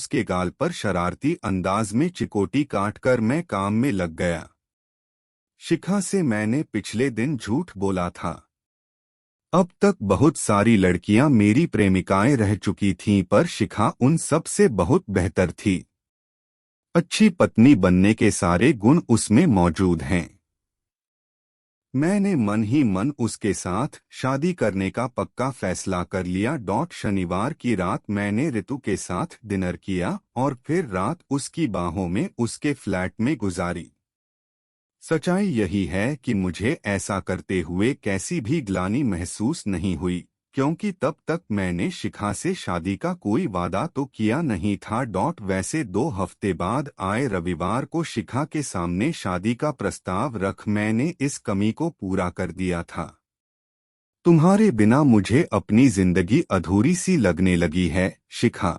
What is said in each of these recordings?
उसके गाल पर शरारती अंदाज में चिकोटी काटकर मैं काम में लग गया। शिखा से मैंने पिछले दिन झूठ बोला था। अब तक बहुत सारी लड़कियां मेरी प्रेमिकाएं रह चुकी थीं, पर शिखा उन सब से बहुत बेहतर थी। अच्छी पत्नी बनने के सारे गुण उसमें मौजूद हैं। मैंने मन ही मन उसके साथ शादी करने का पक्का फैसला कर लिया। शनिवार की रात मैंने ऋतु के साथ डिनर किया और फिर रात उसकी बाहों में उसके फ्लैट में गुजारी। सच्चाई यही है कि मुझे ऐसा करते हुए कैसी भी ग्लानि महसूस नहीं हुई, क्योंकि तब तक मैंने शिखा से शादी का कोई वादा तो किया नहीं था। वैसे 2 हफ्ते बाद आए रविवार को शिखा के सामने शादी का प्रस्ताव रख मैंने इस कमी को पूरा कर दिया था। तुम्हारे बिना मुझे अपनी जिंदगी अधूरी सी लगने लगी है शिखा।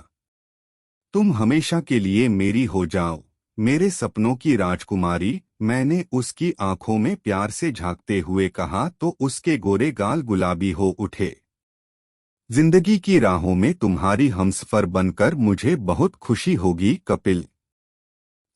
तुम हमेशा के लिए मेरी हो जाओ, मेरे सपनों की राजकुमारी। मैंने उसकी आंखों में प्यार से झांकते हुए कहा तो उसके गोरे गाल गुलाबी हो उठे। जिंदगी की राहों में तुम्हारी हमसफर बनकर मुझे बहुत खुशी होगी कपिल।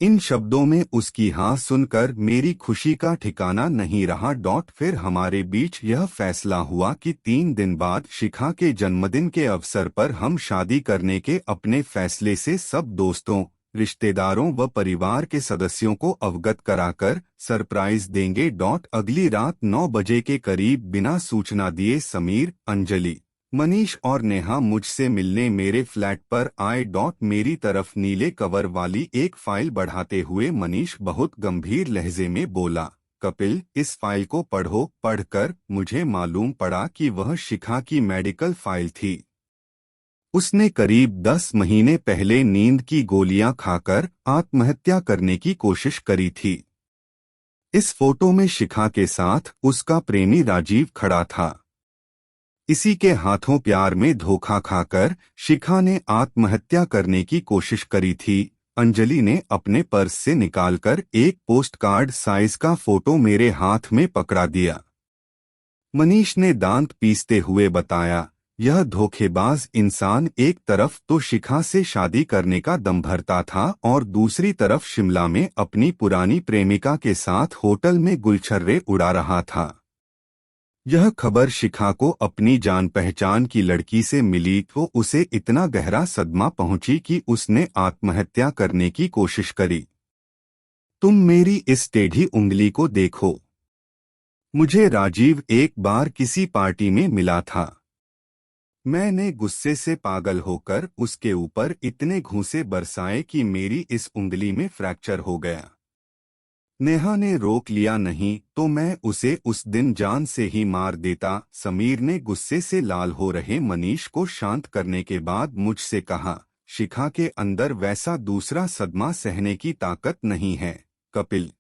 इन शब्दों में उसकी हाँ सुनकर मेरी खुशी का ठिकाना नहीं रहा। फिर हमारे बीच यह फैसला हुआ कि 3 दिन बाद शिखा के जन्मदिन के अवसर पर हम शादी करने के अपने फैसले से सब दोस्तों, रिश्तेदारों व परिवार के सदस्यों को अवगत कराकर सरप्राइज देंगे। अगली रात 9 बजे के करीब बिना सूचना दिए समीर, अंजलि, मनीष और नेहा मुझसे मिलने मेरे फ्लैट पर आए। मेरी तरफ नीले कवर वाली एक फाइल बढ़ाते हुए मनीष बहुत गंभीर लहजे में बोला, कपिल इस फाइल को पढ़ो। पढ़कर मुझे मालूम पड़ा कि वह शिखा की मेडिकल फाइल थी। उसने करीब 10 महीने पहले नींद की गोलियां खाकर आत्महत्या करने की कोशिश करी थी। इस फोटो में शिखा के साथ उसका प्रेमी राजीव खड़ा था। इसी के हाथों प्यार में धोखा खाकर शिखा ने आत्महत्या करने की कोशिश करी थी। अंजलि ने अपने पर्स से निकालकर एक पोस्ट कार्ड साइज का फोटो मेरे हाथ में पकड़ा दिया। मनीष ने दांत पीसते हुए बताया, यह धोखेबाज इंसान एक तरफ तो शिखा से शादी करने का दम भरता था और दूसरी तरफ शिमला में अपनी पुरानी प्रेमिका के साथ होटल में गुलछर्रे उड़ा रहा था। यह खबर शिखा को अपनी जान पहचान की लड़की से मिली तो उसे इतना गहरा सदमा पहुंची कि उसने आत्महत्या करने की कोशिश करी। तुम मेरी इस टेढ़ी उंगली को देखो। मुझे राजीव एक बार किसी पार्टी में मिला था। मैंने गुस्से से पागल होकर उसके ऊपर इतने घूंसे बरसाए कि मेरी इस उंगली में फ्रैक्चर हो गया। नेहा ने रोक लिया, नहीं तो मैं उसे उस दिन जान से ही मार देता। समीर ने गुस्से से लाल हो रहे मनीष को शांत करने के बाद मुझसे कहा, शिखा के अंदर वैसा दूसरा सदमा सहने की ताकत नहीं है कपिल।